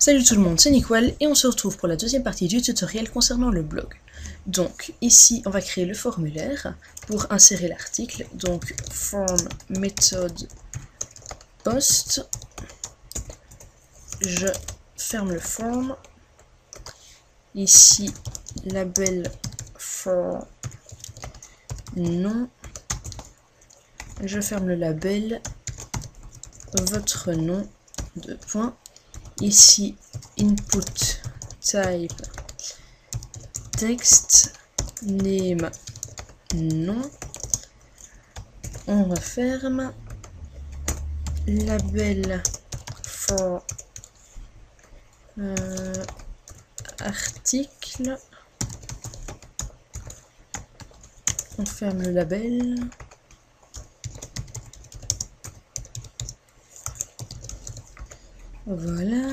Salut tout le monde, c'est Nickwell et on se retrouve pour la deuxième partie du tutoriel concernant le blog. Donc ici on va créer le formulaire pour insérer l'article, donc form méthode post, je ferme le form, ici label for nom, je ferme le label, votre nom, deux points. Ici, input type text name nom. On referme. Label for article. On ferme le label. Voilà.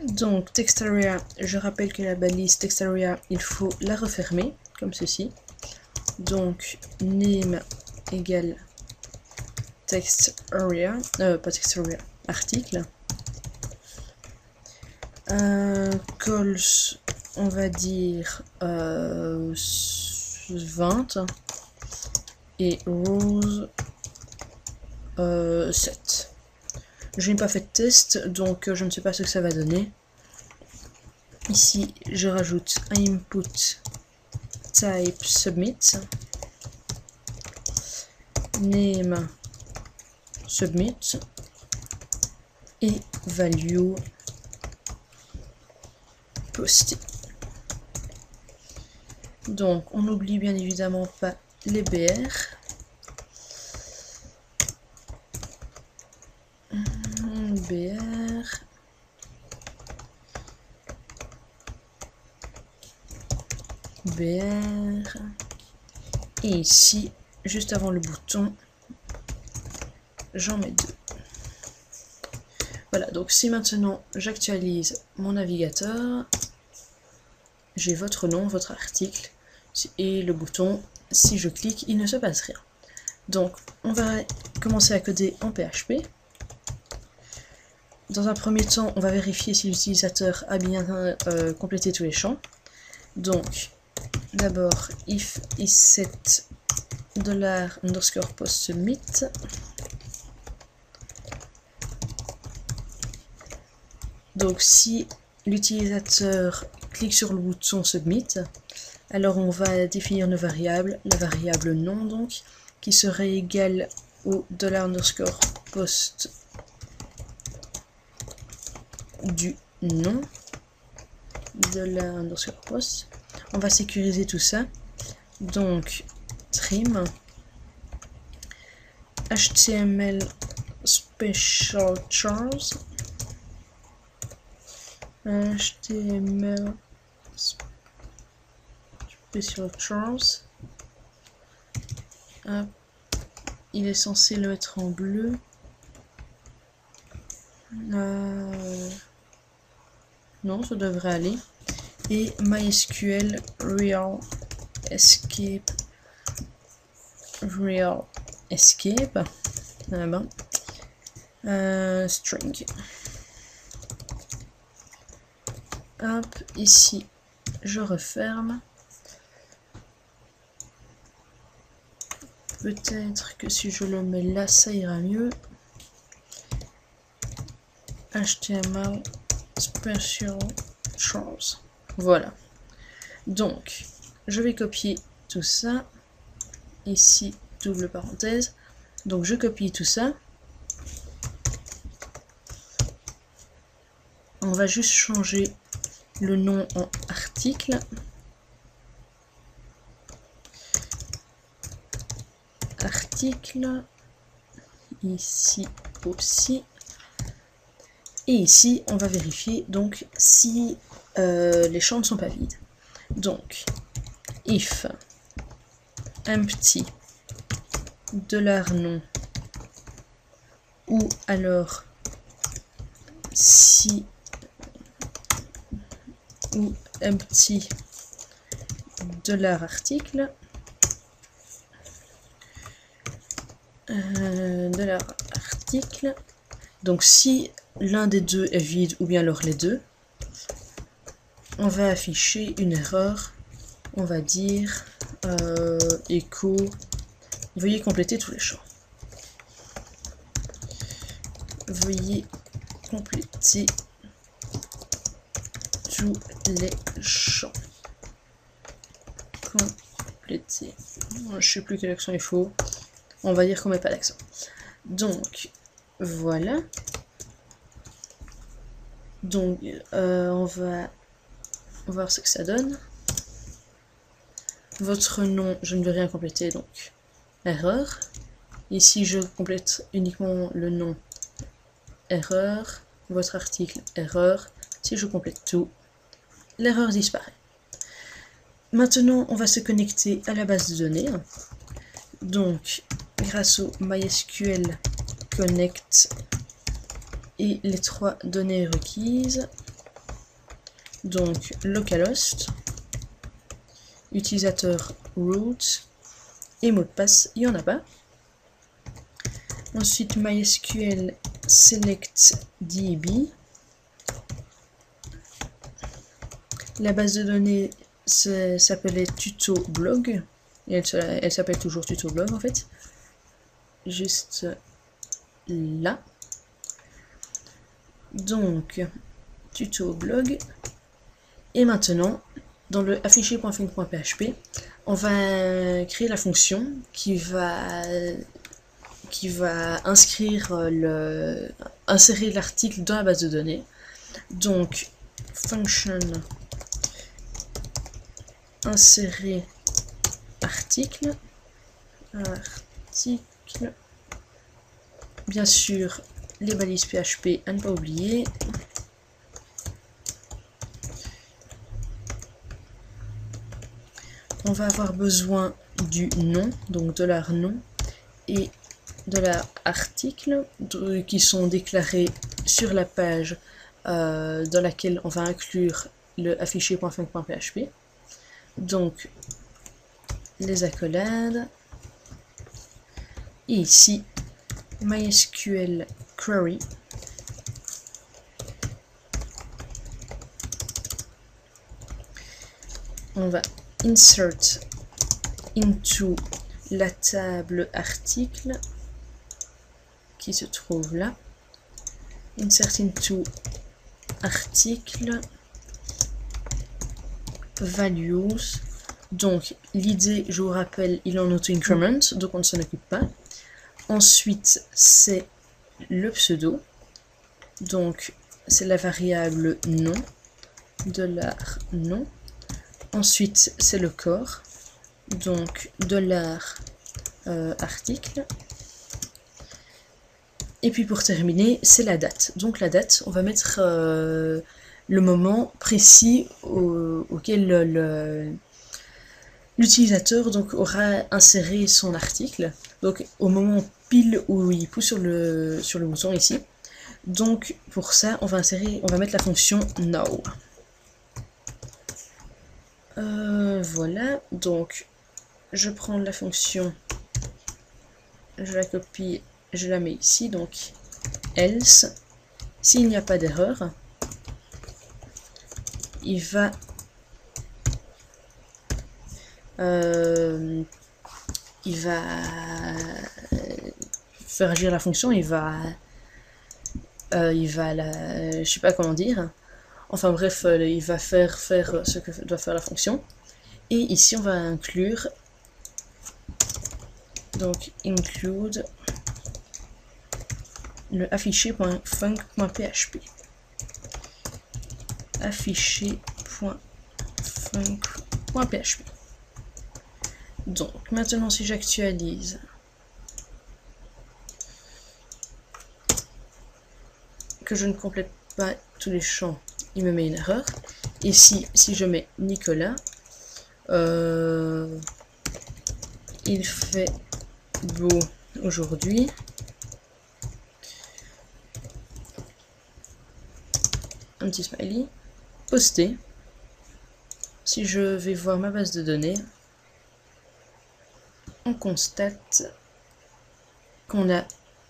Donc text area, je rappelle que la balise text area, il faut la refermer comme ceci. Donc name égale text area, pas text area, article. Calls, on va dire 20 et rows 7. Je n'ai pas fait de test, donc je ne sais pas ce que ça va donner. Ici, je rajoute un input type submit, name submit et value posté. Donc, on n'oublie bien évidemment pas les BR. BR. BR. Et ici, juste avant le bouton, j'en mets deux. Voilà, donc si maintenant j'actualise mon navigateur, j'ai votre nom, votre article, et le bouton, si je clique, il ne se passe rien. Donc, on va commencer à coder en PHP. Dans un premier temps, on va vérifier si l'utilisateur a bien complété tous les champs. Donc, d'abord, if is set $_ post submit. Donc, si l'utilisateur clique sur le bouton submit, alors on va définir nos variables, la variable nom donc, qui serait égale au $_ post du nom, $_ post. On va sécuriser tout ça. Donc, trim, HTML special chars, HTML special chars. Hop. Il est censé le mettre en bleu. Non, ça devrait aller. Et MySQL real escape ah ben. String. Hop, ici je referme. Peut-être que si je le mets là, ça ira mieux. HTML special chars. Voilà. Donc, je vais copier tout ça. Ici, double parenthèse. Donc, je copie tout ça. On va juste changer le nom en article. Article. Ici aussi. Et ici, on va vérifier donc si les champs ne sont pas vides. Donc, if empty $nom ou alors si ou empty $article $article. Donc si l'un des deux est vide ou bien alors les deux, on va afficher une erreur. On va dire echo. Veuillez compléter tous les champs. Veuillez compléter tous les champs. Compléter. Je ne sais plus quel accent il faut. On va dire qu'on met pas d'accent. Donc, voilà. Donc, on va voir ce que ça donne. Votre nom, je ne vais rien compléter, donc erreur. Ici, je complète uniquement le nom, erreur. Votre article, erreur. Si je complète tout, l'erreur disparaît. Maintenant, on va se connecter à la base de données. Donc, grâce au MySQL Connect et les 3 données requises. Donc, localhost, utilisateur root et mot de passe, il n'y en a pas. Ensuite, MySQL select DB. La base de données s'appelait tuto blog. Et elle s'appelle toujours tuto blog en fait. Juste là. Donc, tuto blog. Et maintenant, dans le afficher.func.php, on va créer la fonction qui va insérer l'article dans la base de données. Donc, function insérer article. Bien sûr, les balises PHP à ne pas oublier. On va avoir besoin du nom, donc $nom, et $article, qui sont déclarés sur la page dans laquelle on va inclure le afficher.func.php. Donc, les accolades. Et ici, MySQL query. On va insert into la table article qui se trouve là. Insert into article values. Donc l'idée, je vous rappelle, il est en auto-increment, donc on ne s'en occupe pas. Ensuite, c'est le pseudo. Donc c'est la variable nom, $nom. Ensuite, c'est le corps, donc $article. Et puis pour terminer, c'est la date. Donc la date, on va mettre le moment précis auquel l'utilisateur aura inséré son article. Donc au moment pile où il pousse sur le bouton ici. Donc pour ça, on va mettre la fonction now. Voilà, donc je prends la fonction, je la copie, je la mets ici, donc else, s'il n'y a pas d'erreur, il va faire agir la fonction, je sais pas comment dire. Enfin bref, il va faire ce que doit faire la fonction. Et ici, on va inclure, donc include le afficher.func.php. Afficher.func.php. Donc maintenant, si j'actualise, que je ne complète pas tous les champs, il me met une erreur. Ici, si je mets Nicolas, il fait beau aujourd'hui. Un petit smiley. Poster. Si je vais voir ma base de données, on constate qu'on a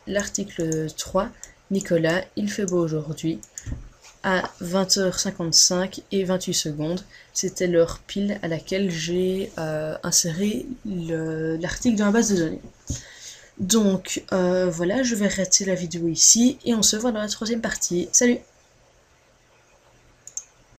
l'article 3, Nicolas, il fait beau aujourd'hui, à 20h55 et 28 secondes. C'était l'heure pile à laquelle j'ai inséré l'article dans la base de données. Donc voilà, je vais arrêter la vidéo ici et on se voit dans la troisième partie. Salut!